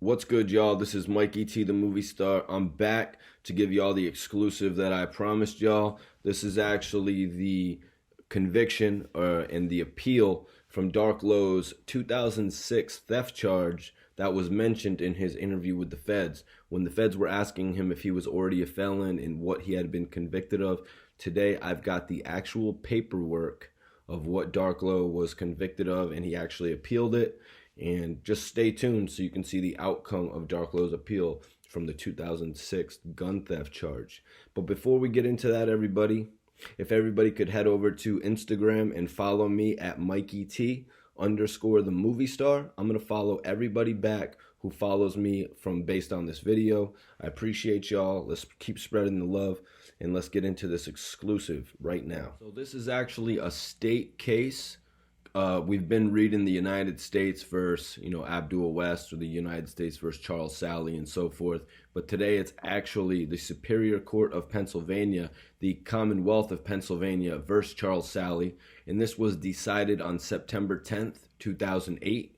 What's good, y'all? This is Mikey T, the movie star. I'm back to give y'all the exclusive that I promised y'all. This is actually the conviction and the appeal from Dark Low's 2006 theft charge that was mentioned in his interview with the feds. When the feds were asking him if he was already a felon and what he had been convicted of, today I've got the actual paperwork of what Dark Low was convicted of, and he actually appealed it. And just stay tuned so you can see the outcome of Dark Low's appeal from the 2006 gun theft charge. But before we get into that, everybody, if everybody could head over to Instagram and follow me at MikeyT_the movie star. I'm going to follow everybody back who follows me based on this video. I appreciate y'all. Let's keep spreading the love, and let's get into this exclusive right now. So this is actually a state case. We've been reading the United States versus, Abdul West, or the United States versus Charles Sally, and so forth. But today it's actually the Superior Court of Pennsylvania, the Commonwealth of Pennsylvania versus Charles Sally. And this was decided on September 10th, 2008,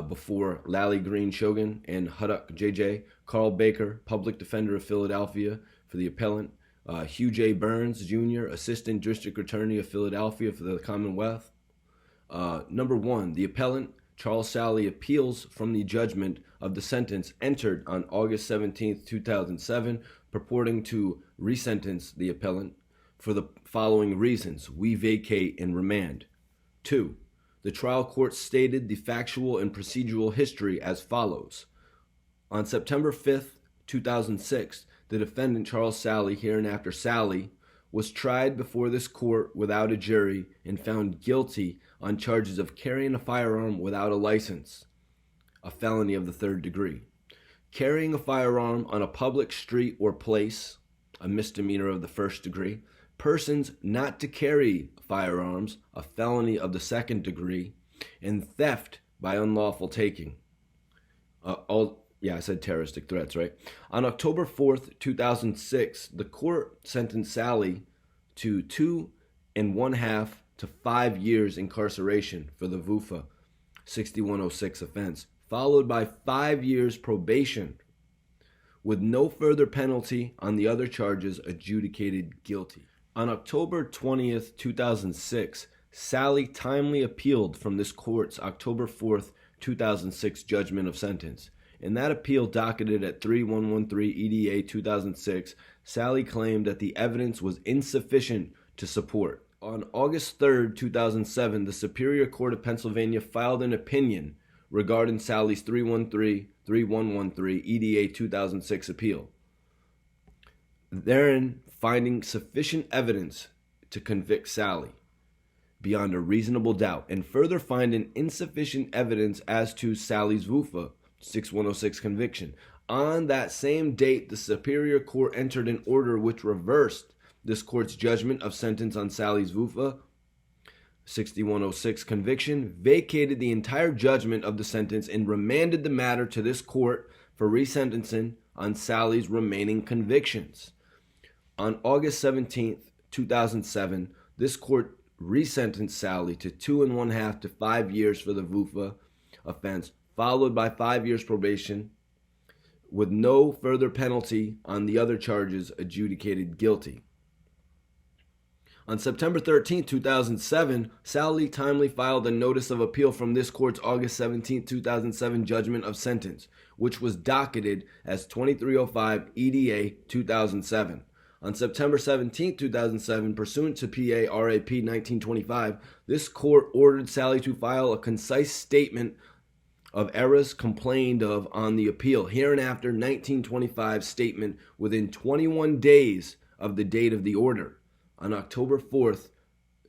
before Lally Green Shogun and Huddock JJ, Carl Baker, Public Defender of Philadelphia for the appellant, Hugh J. Burns, Jr., Assistant District Attorney of Philadelphia for the Commonwealth. Number one, the appellant, Charles Sally, appeals from the judgment of the sentence entered on August 17, 2007, purporting to resentence the appellant for the following reasons. We vacate and remand. 2. The trial court stated the factual and procedural history as follows. On September 5th, 2006, the defendant, Charles Sally, hereinafter Sally, was tried before this court without a jury and found guilty on charges of carrying a firearm without a license, a felony of the third degree; carrying a firearm on a public street or place, a misdemeanor of the first degree; persons not to carry firearms, a felony of the second degree; and theft by unlawful taking. I said terroristic threats, right? On October 4th, 2006, the court sentenced Sally to 2.5 to 5 years incarceration for the VUFA 6106 offense, followed by 5 years probation, with no further penalty on the other charges adjudicated guilty. On October 20th, 2006, Sally timely appealed from this court's October 4th, 2006 judgment of sentence. In that appeal, docketed at 3113 EDA 2006, Sally claimed that the evidence was insufficient to support. On August 3rd, 2007, the Superior Court of Pennsylvania filed an opinion regarding Sally's 3113 EDA 2006 appeal, therein finding sufficient evidence to convict Sally beyond a reasonable doubt, and further finding insufficient evidence as to Sally's VUFA 6106 conviction. On that same date, the Superior Court entered an order which reversed this court's judgment of sentence on Sally's VUFA 6106 conviction, vacated the entire judgment of the sentence, and remanded the matter to this court for resentencing on Sally's remaining convictions. On August 17th, 2007, this court resentenced Sally to 2.5 to 5 years for the VUFA offense, followed by 5 years probation, with no further penalty on the other charges adjudicated guilty. On September 13, 2007, Sally timely filed a notice of appeal from this court's August 17, 2007 judgment of sentence, which was docketed as 2305 EDA 2007. On September 17, 2007, pursuant to PA RAP 1925, this court ordered Sally to file a concise statement of errors complained of on the appeal, hereinafter 1925 statement, within 21 days of the date of the order. On October 4th,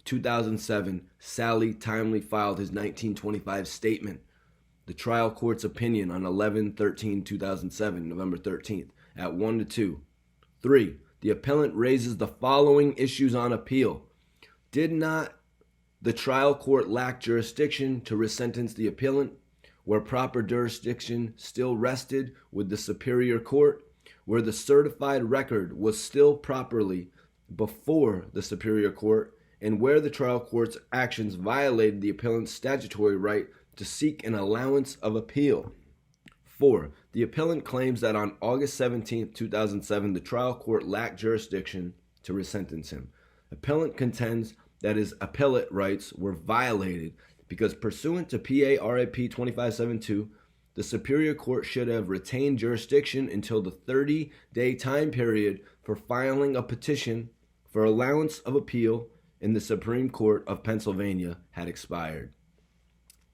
2007, Sally timely filed his 1925 statement. The trial court's opinion on 11/13/2007, November 13th, at 1 to 2. 3. The appellant raises the following issues on appeal. Did not the trial court lack jurisdiction to resentence the appellant, where proper jurisdiction still rested with the Superior Court, where the certified record was still properly before the Superior Court, and where the trial court's actions violated the appellant's statutory right to seek an allowance of appeal? 4. The appellant claims that on August 17, 2007, the trial court lacked jurisdiction to resentence him. Appellant contends that his appellate rights were violated because pursuant to PA RIP 2572, the Superior Court should have retained jurisdiction until the 30-day time period for filing a petition for allowance of appeal in the Supreme Court of Pennsylvania had expired.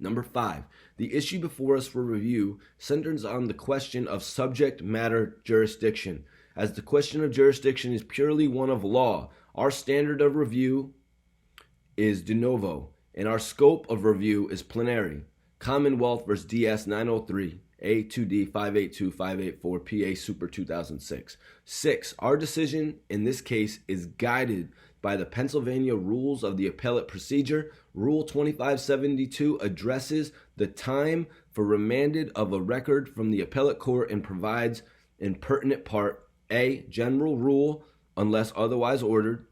Number 5, the issue before us for review centers on the question of subject matter jurisdiction. As the question of jurisdiction is purely one of law, our standard of review is de novo, and our scope of review is plenary. Commonwealth vs. DS 903, A2D 582-584, PA Super 2006. 6. Our decision in this case is guided by the Pennsylvania Rules of the Appellate Procedure. Rule 2572 addresses the time for remanded of a record from the appellate court and provides in pertinent part A. General rule, unless otherwise ordered.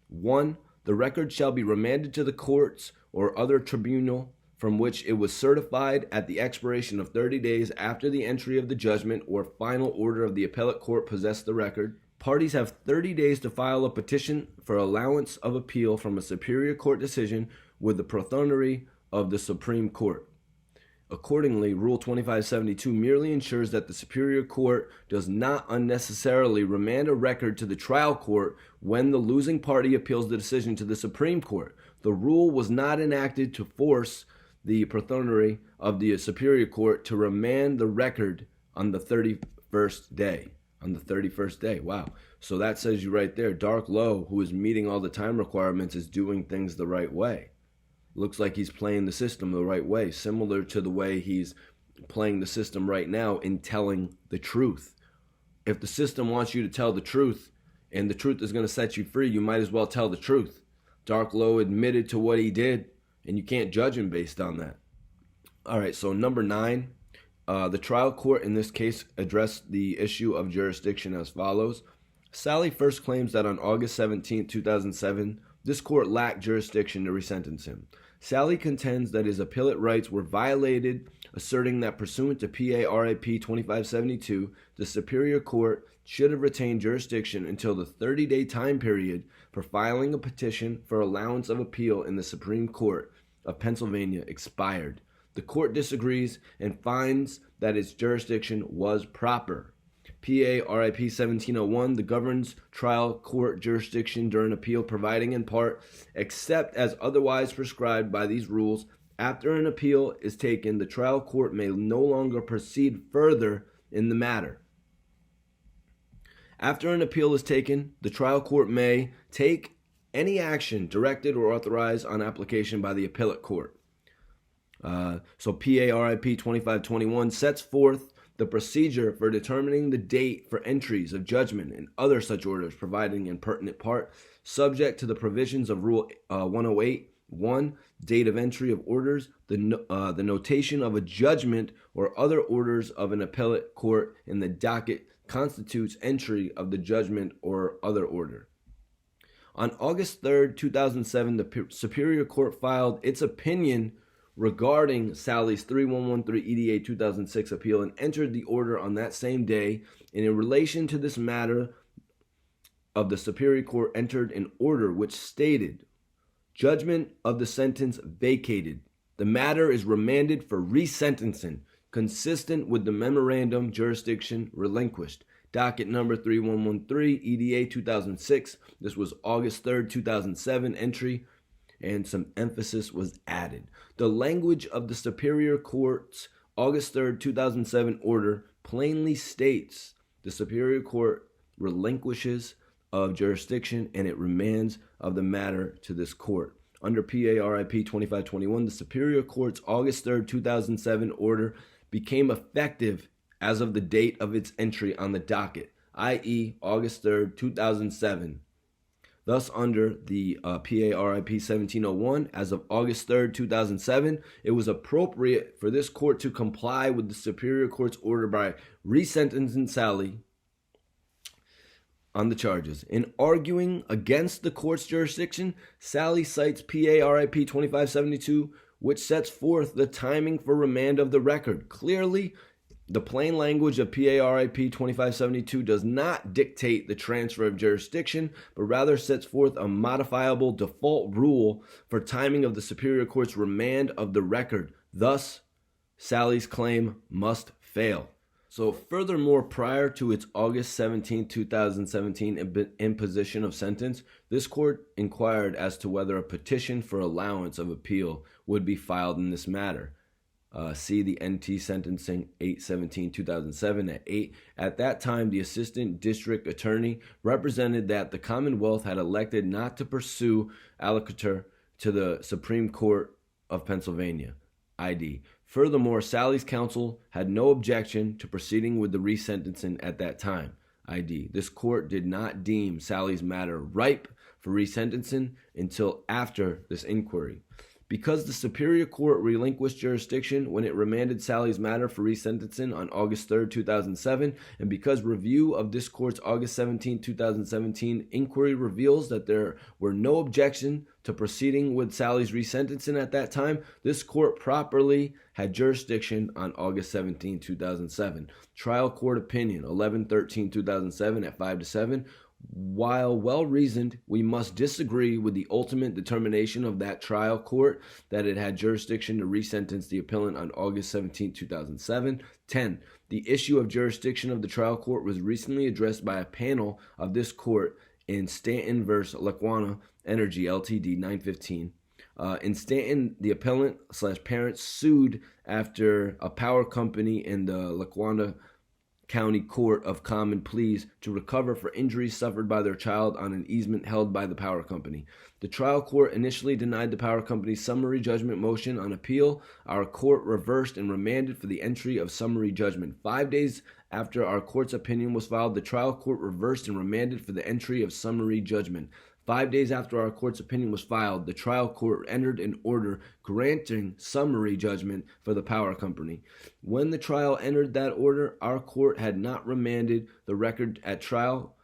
1. The record shall be remanded to the courts or other tribunal from which it was certified at the expiration of 30 days after the entry of the judgment or final order of the appellate court possessed the record. Parties have 30 days to file a petition for allowance of appeal from a Superior Court decision with the prothonory of the Supreme Court. Accordingly, Rule 2572 merely ensures that the Superior Court does not unnecessarily remand a record to the trial court when the losing party appeals the decision to the Supreme Court. The rule was not enacted to force the prothonory of the Superior Court to remand the record on the 31st day. On the 31st day. Wow. So that says you right there, Dark Low, who is meeting all the time requirements, is doing things the right way. Looks like he's playing the system the right way, similar to the way he's playing the system right now in telling the truth. If the system wants you to tell the truth and the truth is going to set you free, you might as well tell the truth. Dark Low admitted to what he did, and you can't judge him based on that. All right, so number 9. The trial court in this case addressed the issue of jurisdiction as follows. Sally first claims that on August 17, 2007, this court lacked jurisdiction to resentence him. Sally contends that his appellate rights were violated, asserting that pursuant to PA RIP 2572, the Superior Court should have retained jurisdiction until the 30-day time period for filing a petition for allowance of appeal in the Supreme Court of Pennsylvania expired. The court disagrees and finds that its jurisdiction was proper. PA RIP 1701, the governs trial court jurisdiction during appeal, providing in part, except as otherwise prescribed by these rules, after an appeal is taken, the trial court may no longer proceed further in the matter. After an appeal is taken, the trial court may take any action directed or authorized on application by the appellate court. So PA RIP 2521 sets forth the procedure for determining the date for entries of judgment and other such orders, providing in pertinent part, subject to the provisions of Rule 108, 1, date of entry of orders, the notation of a judgment or other orders of an appellate court in the docket constitutes entry of the judgment or other order. On August 3rd, 2007, the Superior Court filed its opinion regarding Sally's 3113 EDA 2006 appeal and entered the order on that same day. And in relation to this matter of the Superior Court entered an order which stated, judgment of the sentence vacated. The matter is remanded for resentencing, consistent with the memorandum jurisdiction relinquished. Docket number 3113 EDA 2006. This was August 3rd, 2007 entry, and some emphasis was added. The language of the Superior Court's August 3rd, 2007 order plainly states the Superior Court relinquishes of jurisdiction and it remands of the matter to this court. Under PA RIP 2521, the Superior Court's August 3rd, 2007 order became effective as of the date of its entry on the docket, i.e. August 3rd, 2007. Thus, under the PA RIP 1701, as of August 3rd, 2007, it was appropriate for this court to comply with the Superior Court's order by resentencing Sally on the charges. In arguing against the court's jurisdiction, Sally cites PA RIP 2572, which sets forth the timing for remand of the record. Clearly, The plain language of PARIP 2572 does not dictate the transfer of jurisdiction, but rather sets forth a modifiable default rule for timing of the Superior Court's remand of the record. Thus, Sally's claim must fail. So furthermore, prior to its August 17, 2017 imposition of sentence, this court inquired as to whether a petition for allowance of appeal would be filed in this matter. See the NT Sentencing 8/17/2007 at 8. At that time, the Assistant District Attorney represented that the Commonwealth had elected not to pursue allocator to the Supreme Court of Pennsylvania, ID. Furthermore, Sally's counsel had no objection to proceeding with the resentencing at that time, ID. This court did not deem Sally's matter ripe for resentencing until after this inquiry. Because the Superior Court relinquished jurisdiction when it remanded Sally's matter for resentencing on August 3, 2007, and because review of this court's August 17, 2017 inquiry reveals that there were no objection to proceeding with Sally's resentencing at that time, this court properly had jurisdiction on August 17, 2007. Trial Court Opinion 11/13/2007 at 5-7. While well-reasoned, we must disagree with the ultimate determination of that trial court that it had jurisdiction to resentence the appellant on August 17, 2007. 10. The issue of jurisdiction of the trial court was recently addressed by a panel of this court in Stanton v. Lackawanna Energy Ltd. 915. In Stanton, the appellant/parent sued after a power company in the Lackawanna County Court of Common Pleas to recover for injuries suffered by their child on an easement held by the power company. The trial court initially denied the power company's summary judgment motion. On appeal, our court reversed and remanded for the entry of summary judgment. 5 days after our court's opinion was filed, the trial court reversed and remanded for the entry of summary judgment. 5 days after our court's opinion was filed, the trial court entered an order granting summary judgment for the power company. When the trial entered that order, our court had not remanded the record at trial.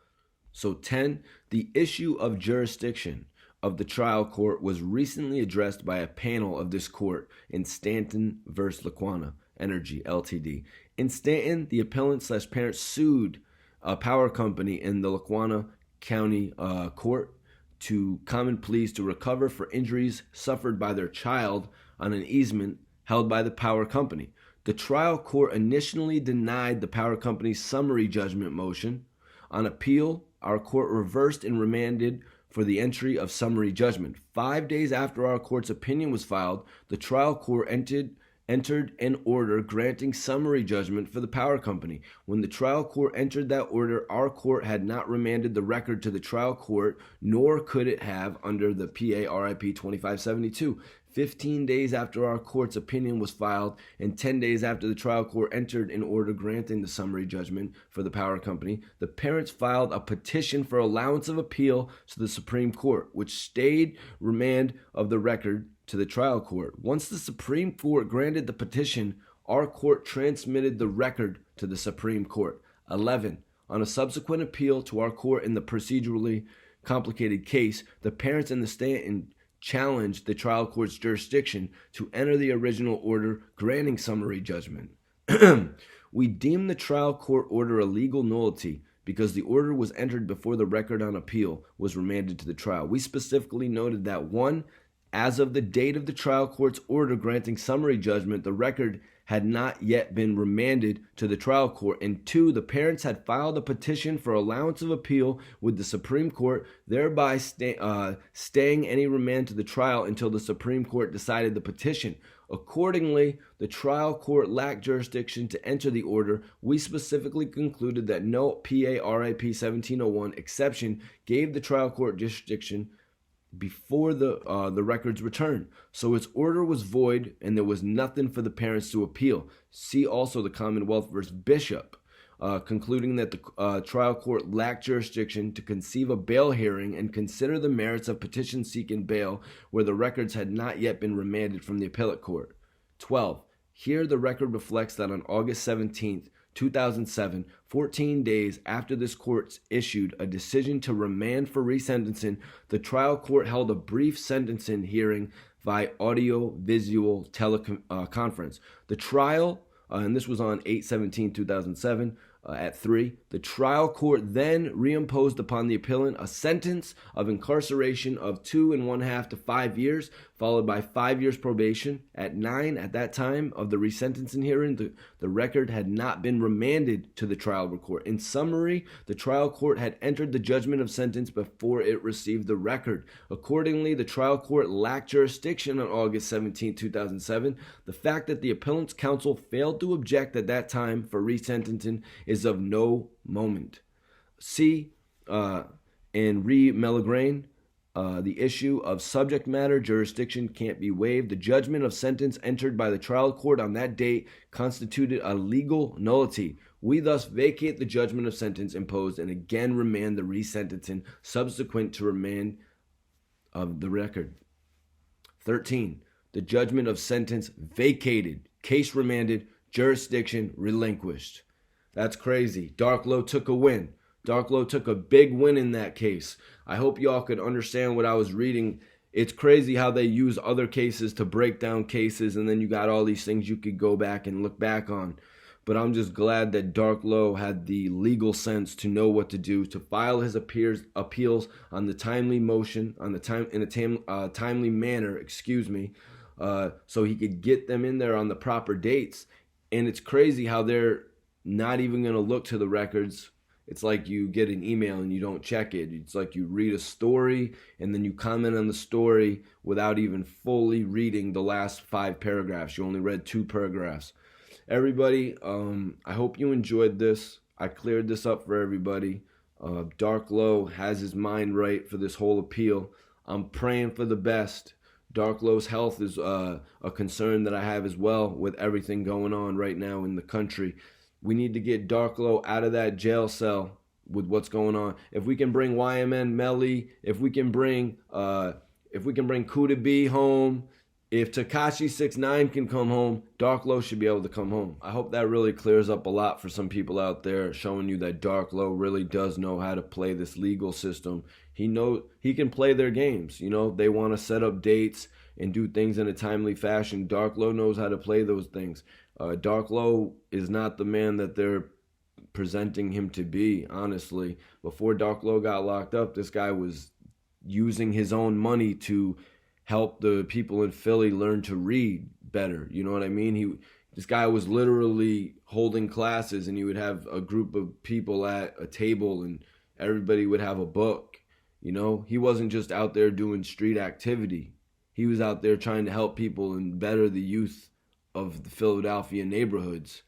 So 10, the issue of jurisdiction of the trial court was recently addressed by a panel of this court in Stanton v. Lackawanna Energy Ltd. In Stanton, the appellant/parent sued a power company in the Lackawanna County Court to Common Pleas to recover for injuries suffered by their child on an easement held by the power company. The trial court initially denied the power company's summary judgment motion. On appeal, our court reversed and remanded for the entry of summary judgment. 5 days after our court's opinion was filed, the trial court entered an order granting summary judgment for the power company. When the trial court entered that order, our court had not remanded the record to the trial court, nor could it have under the PARIP 2572. 15 days after our court's opinion was filed and 10 days after the trial court entered an order granting the summary judgment for the power company, the parents filed a petition for allowance of appeal to the Supreme Court, which stayed remand of the record to the trial court. Once the Supreme Court granted the petition, our court transmitted the record to the Supreme Court. 11. On a subsequent appeal to our court in the procedurally complicated case, the parents in the Stanton challenged the trial court's jurisdiction to enter the original order granting summary judgment. We deemed the trial court order a legal nullity because the order was entered before the record on appeal was remanded to the trial. We specifically noted that 1. As of the date of the trial court's order granting summary judgment, the record had not yet been remanded to the trial court, and 2, the parents had filed a petition for allowance of appeal with the Supreme Court, thereby staying any remand to the trial until the Supreme Court decided the petition. Accordingly, the trial court lacked jurisdiction to enter the order. We specifically concluded that no PARIP 1701 exception gave the trial court jurisdiction before the record's return. So its order was void and there was nothing for the parents to appeal. See also the Commonwealth v. Bishop, concluding that the trial court lacked jurisdiction to conceive a bail hearing and consider the merits of petition seeking bail where the records had not yet been remanded from the appellate court. 12. Here the record reflects that on August 17th, 2007, 14 days after this court issued a decision to remand for resentencing, the trial court held a brief sentencing hearing by audio-visual teleconference. The trial and this was on 8/17/2007 at 3. The trial court then reimposed upon the appellant a sentence of incarceration of 2 1/2 to 5 years, followed by 5 years probation. At 9, at that time of the resentencing hearing, the record had not been remanded to the trial court. In summary, the trial court had entered the judgment of sentence before it received the record. Accordingly, the trial court lacked jurisdiction on August 17, 2007. The fact that the appellant's counsel failed to object at that time for resentencing is of no moment. C. And Melagrain, the issue of subject matter jurisdiction can't be waived. The judgment of sentence entered by the trial court on that date constituted a legal nullity. We thus vacate the judgment of sentence imposed and again remand the resentencing subsequent to remand of the record. 13. The judgment of sentence vacated. Case remanded. Jurisdiction relinquished. That's crazy. Darklow took a win. Darklow took a big win in that case. I hope y'all could understand what I was reading. It's crazy how they use other cases to break down cases, and then you got all these things you could go back and look back on. But I'm just glad that Darklow had the legal sense to know what to do, to file his appeals on the timely motion, on the in a timely manner, so he could get them in there on the proper dates. And it's crazy how they're not even going to look to the records. It's like you get an email and you don't check it. It's like you read a story and then you comment on the story without even fully reading the last 5 paragraphs. You only read 2 paragraphs. Everybody, I hope you enjoyed this. I cleared this up for everybody. Darklow has his mind right for this whole appeal. I'm praying for the best. Darklow's health is a concern that I have as well with everything going on right now in the country. We need to get Darklow out of that jail cell with what's going on. If we can bring YMN Melly, if we can bring Kuda B home, if Tekashi 6ix9ine can come home, Darklow should be able to come home. I hope that really clears up a lot for some people out there, showing you that Darklow really does know how to play this legal system. He can play their games. You know, they want to set up dates and do things in a timely fashion. Darklow knows how to play those things. Darklow is not the man that they're presenting him to be, honestly. Before Darklow got locked up, this guy was using his own money to help the people in Philly learn to read better. You know what I mean? This guy was literally holding classes, and he would have a group of people at a table and everybody would have a book. You know, he wasn't just out there doing street activity. He was out there trying to help people and better the youth of the Philadelphia neighborhoods.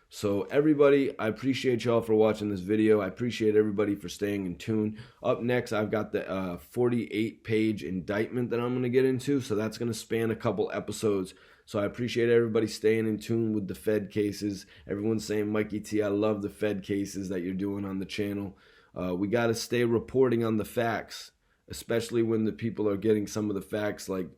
So everybody, I appreciate y'all for watching this video. I appreciate everybody for staying in tune. Up next, I've got the 48-page indictment that I'm going to get into. So that's going to span a couple episodes. So I appreciate everybody staying in tune with the Fed cases. Everyone's saying, Mikey T, I love the Fed cases that you're doing on the channel. We got to stay reporting on the facts, especially when the people are getting some of the facts like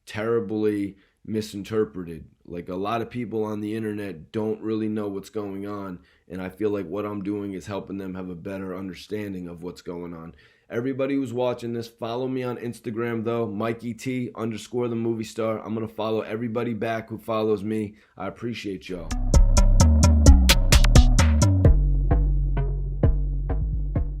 terribly misinterpreted. Like, a lot of people on the internet don't really know what's going on, and I feel like what I'm doing is helping them have a better understanding of what's going on. Everybody who's watching this, follow me on Instagram though, MikeyT_the movie star. I'm gonna follow everybody back who follows me. I appreciate y'all.